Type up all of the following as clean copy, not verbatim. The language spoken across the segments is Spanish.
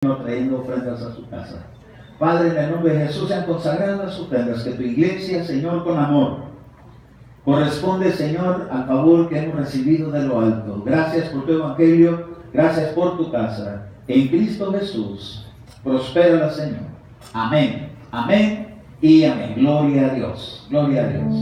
trayendo ofrendas a su casa. Padre, en el nombre de Jesús, sean consagradas las ofrendas, que tu iglesia, Señor, con amor, corresponde, Señor, al favor que hemos recibido de lo alto. Gracias por tu evangelio, gracias por tu casa. En Cristo Jesús, prospérala, Señor. Amén, amén y amén. Gloria a Dios, gloria a Dios.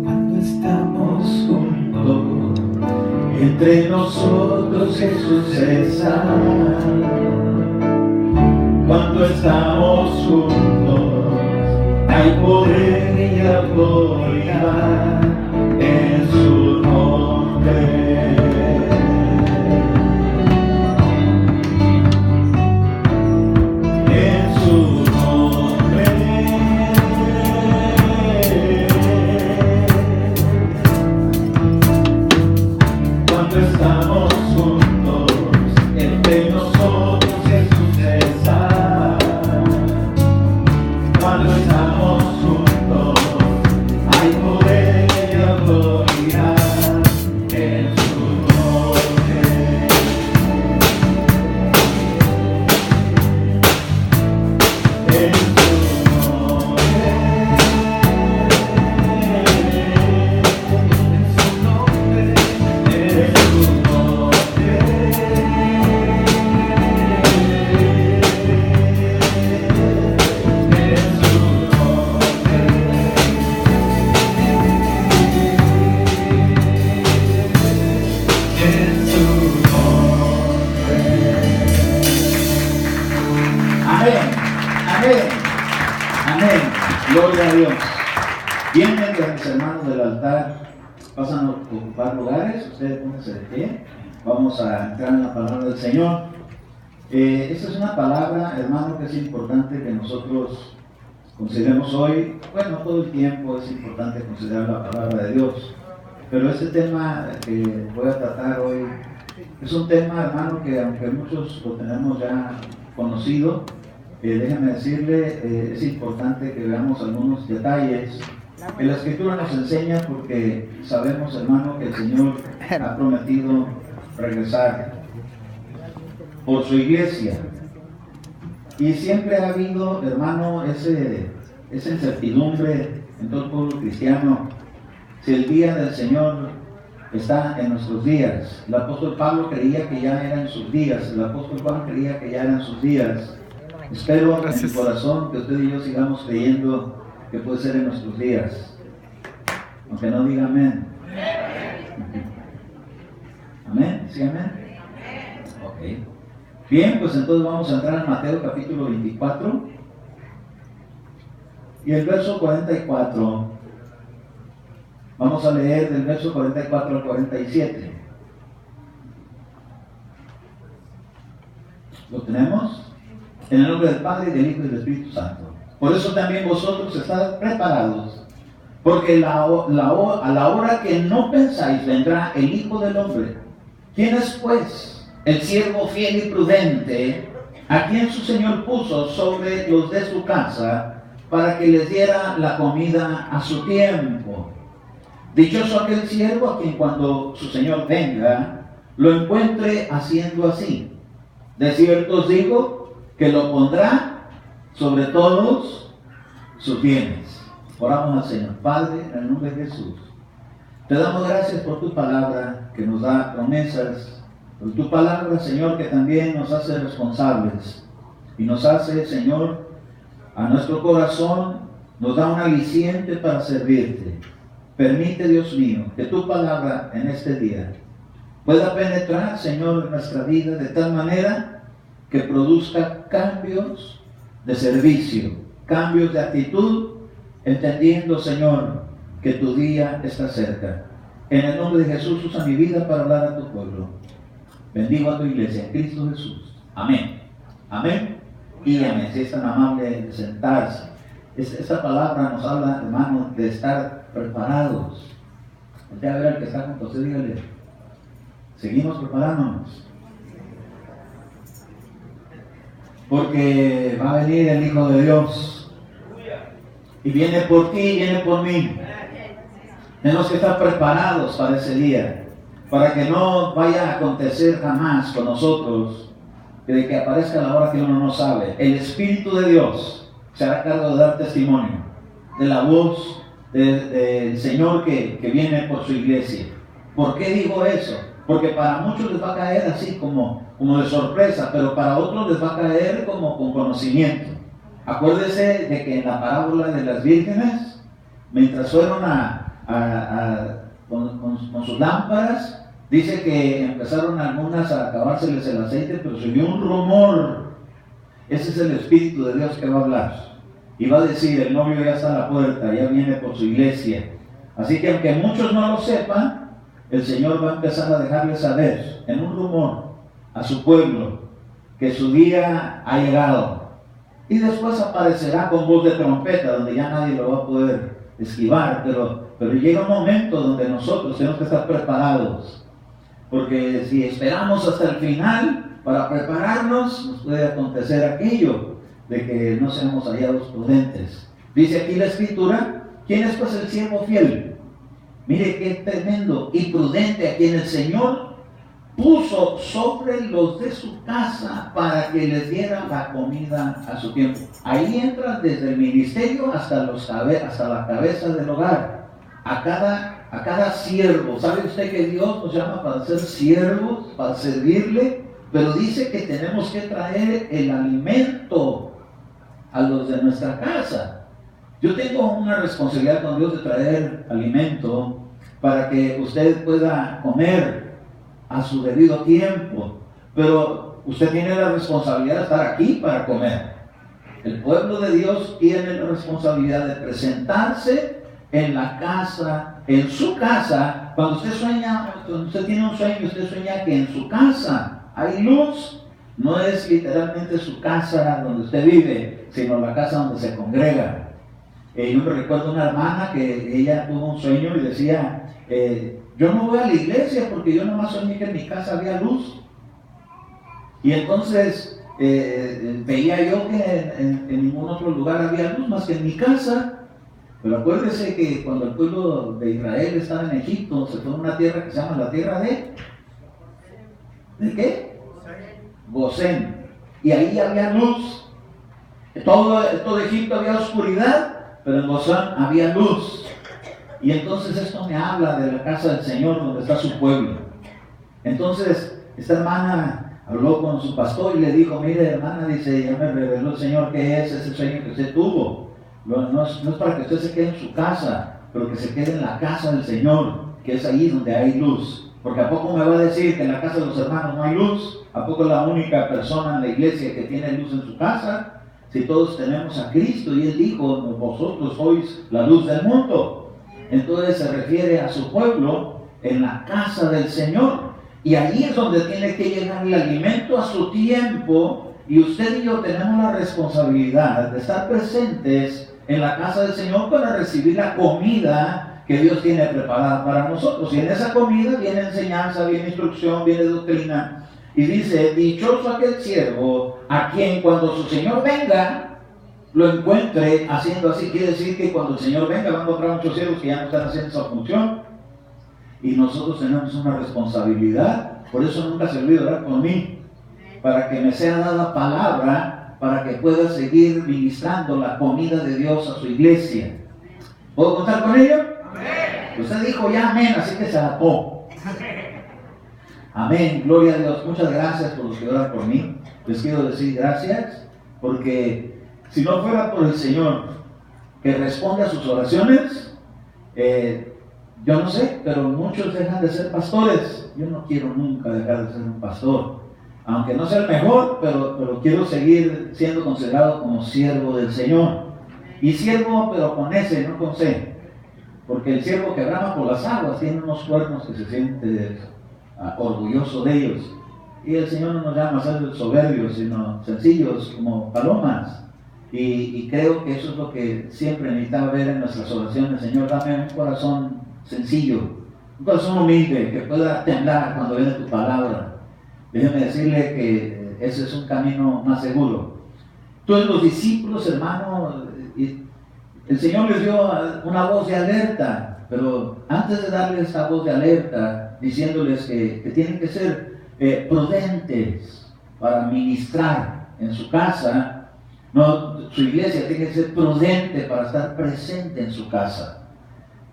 Cuando estamos juntos, entre nosotros Jesús está. Cuando estamos juntos, hay poder y autoridad en su nombre. En su nombre. Cuando estamos juntos, entre nosotros Jesús está. Cuando estamos juntos, hay poder y autoridad en su nombre. En su nombre. En su nombre. En su nombre. Amén, amén, amén. Gloria a Dios. Vienen mis hermanos del altar, pasan a ocupar lugares. Ustedes pónganse de pie. Vamos a entrar en la palabra del Señor. Esta es una palabra, hermano, que es importante que nosotros consideremos hoy. Bueno, todo el tiempo es importante considerar la palabra de Dios, pero este tema que voy a tratar hoy es un tema, hermano, que aunque muchos lo tenemos ya conocido, déjame decirle, es importante que veamos algunos detalles que la Escritura nos enseña, porque sabemos, hermano, que el Señor ha prometido regresar por su iglesia. Y siempre ha habido, hermano, esa incertidumbre en todo el pueblo cristiano, si el día del Señor está en nuestros días. El apóstol Pablo creía que ya eran sus días, el apóstol Juan creía que ya eran sus días. Espero en mi corazón que usted y yo sigamos creyendo que puede ser en nuestros días, aunque no diga amén. ¿Amén? ¿Sí, amén? Ok. Bien, pues entonces vamos a entrar en Mateo capítulo 24 y el verso 44. Vamos a leer del verso 44 al 47. ¿Lo tenemos? En el nombre del Padre, y del Hijo y del Espíritu Santo. Por eso también vosotros estad preparados, porque a la hora que no pensáis vendrá el Hijo del Hombre. ¿Quién es pues el siervo fiel y prudente, a quien su Señor puso sobre los de su casa, para que les diera la comida a su tiempo? Dichoso aquel siervo a quien cuando su Señor venga, lo encuentre haciendo así. De cierto os digo que lo pondrá sobre todos sus bienes. Oramos al Señor. Padre, en el nombre de Jesús, te damos gracias por tu palabra que nos da promesas, por tu palabra, Señor, que también nos hace responsables y nos hace, Señor, a nuestro corazón, nos da un aliciente para servirte. Permite, Dios mío, que tu palabra en este día pueda penetrar, Señor, en nuestra vida de tal manera que produzca cambios de servicio, cambios de actitud, entendiendo, Señor, que tu día está cerca. En el nombre de Jesús, usa mi vida para hablar a tu pueblo. Bendigo a tu iglesia en Cristo Jesús. Amén. Amén y amén. Si es tan amable de sentarse. Esta palabra nos habla, hermano, de estar preparados. Usted a ver al que está junto a usted, dígale, seguimos preparándonos, porque va a venir el Hijo de Dios y viene por ti y viene por mí. Tenemos que estar preparados para ese día. para que no vaya a acontecer jamás con nosotros de que aparezca la hora que uno no sabe. El Espíritu de Dios se hará cargo de dar testimonio de la voz del Señor que viene por su iglesia. ¿Por qué digo eso? Porque para muchos les va a caer así como de sorpresa, pero para otros les va a caer como con conocimiento. Acuérdese de que en la parábola de las vírgenes, mientras fueron con sus lámparas, dice que empezaron algunas a acabárseles el aceite, pero se oyó un rumor. Ese es el Espíritu de Dios que va a hablar. Y va a decir, el novio ya está a la puerta, ya viene por su iglesia. Así que aunque muchos no lo sepan, el Señor va a empezar a dejarles saber, en un rumor, a su pueblo, que su día ha llegado. Y después aparecerá con voz de trompeta, donde ya nadie lo va a poder esquivar, pero llega un momento donde nosotros tenemos que estar preparados, porque si esperamos hasta el final para prepararnos, nos puede acontecer aquello de que no seamos hallados prudentes. Dice aquí la Escritura, ¿quién es pues el siervo fiel? Mire qué tremendo y prudente, a quien el Señor puso sobre los de su casa para que les diera la comida a su tiempo. Ahí entra desde el ministerio hasta la cabeza del hogar, a cada siervo. ¿Sabe usted que Dios nos llama para ser siervos, para servirle? Pero dice que tenemos que traer el alimento a los de nuestra casa. Yo tengo una responsabilidad con Dios de traer alimento para que usted pueda comer a su debido tiempo, pero usted tiene la responsabilidad de estar aquí para comer. El pueblo de Dios tiene la responsabilidad de presentarse en la casa, en su casa. Cuando usted tiene un sueño, usted sueña que en su casa hay luz. No es literalmente su casa donde usted vive, sino la casa donde se congrega. Yo me recuerdo una hermana que ella tuvo un sueño y decía, yo no voy a la iglesia porque yo nomás soñé que en mi casa había luz. Y entonces veía yo que en ningún otro lugar había luz más que en mi casa. Pero acuérdese que cuando el pueblo de Israel estaba en Egipto, se fue a una tierra que se llama la tierra ¿de qué? Gosén. Y ahí había luz. Todo Egipto había oscuridad, pero en Gosén había luz. Y entonces esto me habla de la casa del Señor, donde está su pueblo. Entonces esta hermana habló con su pastor y le dijo, mire hermana, dice, ya me reveló el Señor que es ese sueño que usted tuvo. No es para que usted se quede en su casa, pero que se quede en la casa del Señor, que es ahí donde hay luz. Porque ¿a poco me va a decir que en la casa de los hermanos no hay luz? ¿A poco es la única persona en la iglesia que tiene luz en su casa? Si todos tenemos a Cristo, y Él dijo, vosotros sois la luz del mundo. Entonces se refiere a su pueblo en la casa del Señor. Y ahí es donde tiene que llegar el alimento a su tiempo. Y usted y yo tenemos la responsabilidad de estar presentes en la casa del Señor para recibir la comida que Dios tiene preparada para nosotros. Y en esa comida viene enseñanza, viene instrucción, viene doctrina. Y dice, dichoso aquel siervo a quien cuando su Señor venga, lo encuentre haciendo así. Quiere decir que cuando el Señor venga va a encontrar muchos siervos que ya no están haciendo esa función. Y nosotros tenemos una responsabilidad. Por eso nunca se olvide orar por mí, para que me sea dada palabra, para que pueda seguir ministrando la comida de Dios a su iglesia. ¿Puedo contar con ello? Amén. Usted dijo ya amén, así que se adaptó. Amén, gloria a Dios. Muchas gracias por los que oran por mí. Les quiero decir gracias, porque si no fuera por el Señor que responde a sus oraciones, yo no sé, pero muchos dejan de ser pastores. Yo no quiero nunca dejar de ser un pastor, aunque no sea el mejor, pero quiero seguir siendo considerado como siervo del Señor. Y siervo, pero con S, no con C, porque el siervo que brama por las aguas tiene unos cuernos que se siente orgulloso de ellos. Y el Señor no nos llama a ser soberbios, sino sencillos como palomas. Y creo que eso es lo que siempre necesitaba ver en nuestras oraciones. Señor, dame un corazón sencillo, un corazón humilde, que pueda temblar cuando viene tu palabra. Déjeme decirle que ese es un camino más seguro. Todos los discípulos, hermanos, el Señor les dio una voz de alerta, pero antes de darle esa voz de alerta, diciéndoles que tienen que ser prudentes para ministrar en su casa. No, su iglesia tiene que ser prudente para estar presente en su casa.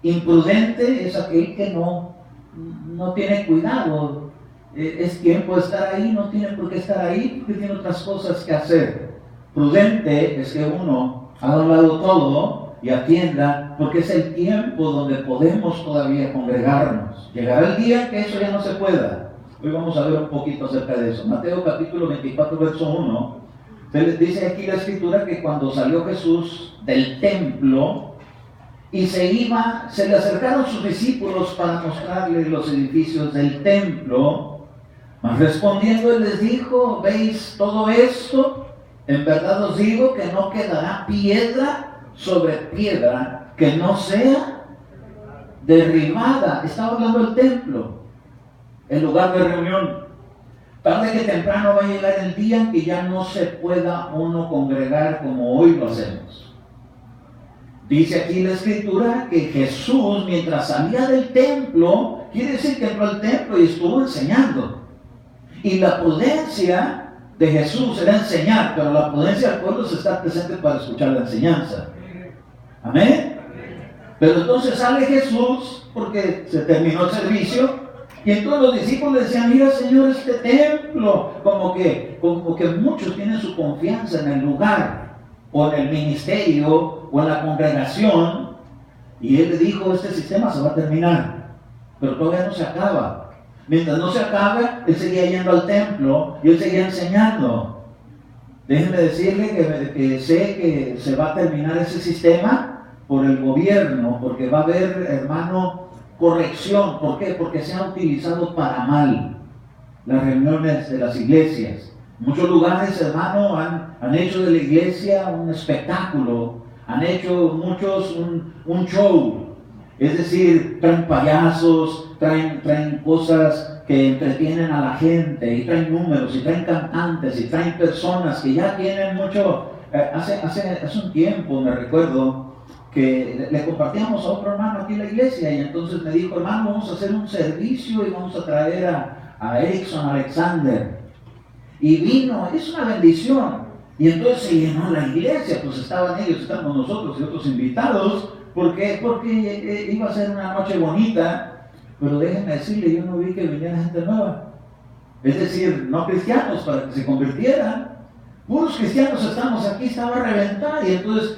Imprudente es aquel que no tiene cuidado. Es tiempo de estar ahí, no tiene por qué estar ahí porque tiene otras cosas que hacer. Prudente es que uno haga un lado todo y atienda, porque es el tiempo donde podemos todavía congregarnos. Llegará el día en que eso ya no se pueda. Hoy vamos a ver un poquito acerca de eso. Mateo capítulo 24, verso 1. Se les dice aquí la escritura que cuando salió Jesús del templo y se le acercaron sus discípulos para mostrarle los edificios del templo. Mas respondiendo él les dijo: ¿veis todo esto? En verdad os digo que no quedará piedra sobre piedra que no sea derribada. Estaba hablando del templo, el lugar de reunión. Tarde que temprano va a llegar el día en que ya no se pueda uno congregar como hoy lo hacemos. Dice aquí la escritura que Jesús, mientras salía del templo, quiere decir que entró al templo y estuvo enseñando. Y la prudencia de Jesús era enseñar, pero la prudencia del pueblo es estar presente para escuchar la enseñanza. Amén. Pero entonces sale Jesús porque se terminó el servicio y entonces los discípulos decían: mira, Señor, este templo, como que muchos tienen su confianza en el lugar o en el ministerio o en la congregación, y él le dijo: este sistema se va a terminar, pero todavía no se acaba. Mientras no se acabe, él seguía yendo al templo y él seguía enseñando. Déjenme decirle que sé que se va a terminar ese sistema por el gobierno, porque va a haber, hermano, corrección. ¿Por qué? Porque se han utilizado para mal las reuniones de las iglesias. Muchos lugares, hermano, han hecho de la iglesia un espectáculo, han hecho muchos un show. Es decir, traen payasos, traen cosas que entretienen a la gente, y traen números, y traen cantantes, y traen personas que ya tienen mucho. Hace un tiempo me recuerdo que le compartíamos a otro hermano aquí en la iglesia, y entonces me dijo: hermano, vamos a hacer un servicio y vamos a traer a Erickson Alexander. Y vino, es una bendición. Y entonces se llenó la iglesia, pues estaban ellos, estábamos nosotros y otros invitados. ¿Por qué? Porque iba a ser una noche bonita, pero déjenme decirle, yo no vi que viniera gente nueva. Es decir, no cristianos para que se convirtieran. Puros cristianos estamos aquí, estaba a reventar, y entonces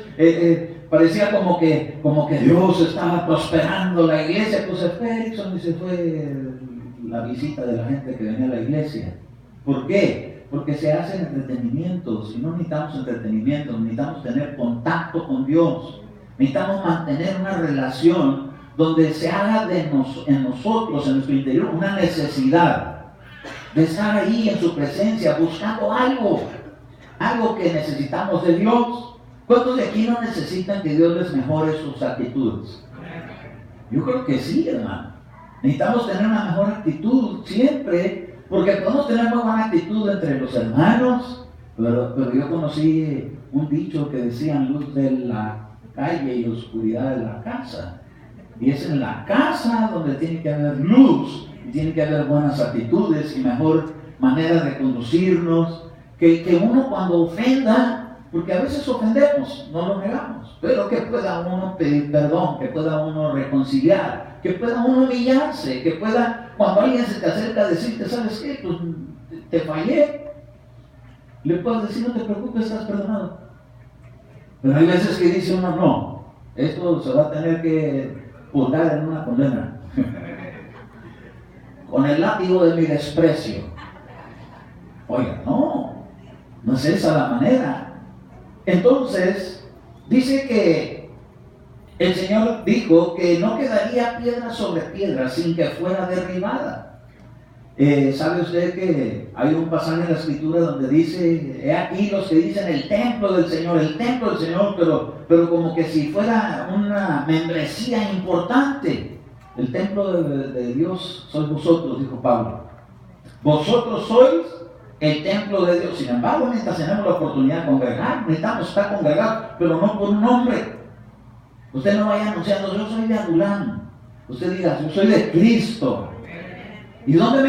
parecía como que Dios estaba prosperando la iglesia. Pues se fue Erickson y se fue la visita de la gente que venía a la iglesia. ¿Por qué? Porque se hacen entretenimientos, y no necesitamos entretenimientos, necesitamos tener contacto con Dios. Necesitamos mantener una relación donde se haga en nosotros, en nuestro interior, una necesidad de estar ahí en su presencia, buscando algo que necesitamos de Dios. ¿Cuántos de aquí no necesitan que Dios les mejore sus actitudes? Yo creo que sí, hermano. Necesitamos tener una mejor actitud siempre, porque podemos tener muy buena actitud entre los hermanos, pero yo conocí un dicho que decían: luz de la calle y oscuridad de la casa. Y es en la casa donde tiene que haber luz, y tiene que haber buenas actitudes y mejor manera de conducirnos, que uno cuando ofenda, porque a veces ofendemos, no lo negamos, pero que pueda uno pedir perdón, que pueda uno reconciliar, que pueda uno humillarse, que pueda, cuando alguien se te acerca a decirte: ¿sabes qué? Pues te fallé, le puedes decir: no te preocupes, estás perdonado. Pero hay veces que dice uno: no, esto se va a tener que purgar en una condena con el látigo de mi desprecio. Oiga, no es esa la manera. Entonces dice que el Señor dijo que no quedaría piedra sobre piedra sin que fuera derribada. ¿Sabe usted que hay un pasaje en la escritura donde dice: he aquí los que dicen el templo del Señor, pero como que si fuera una membresía importante? El templo de Dios sois vosotros, dijo Pablo. Vosotros sois el templo de Dios. Sin embargo, mientras tenemos la oportunidad de congregar, necesitamos estar congregados, pero no por un nombre. Usted no vaya anunciando: yo soy de Adulán. Usted diga: yo soy de Cristo. ¿Y dónde me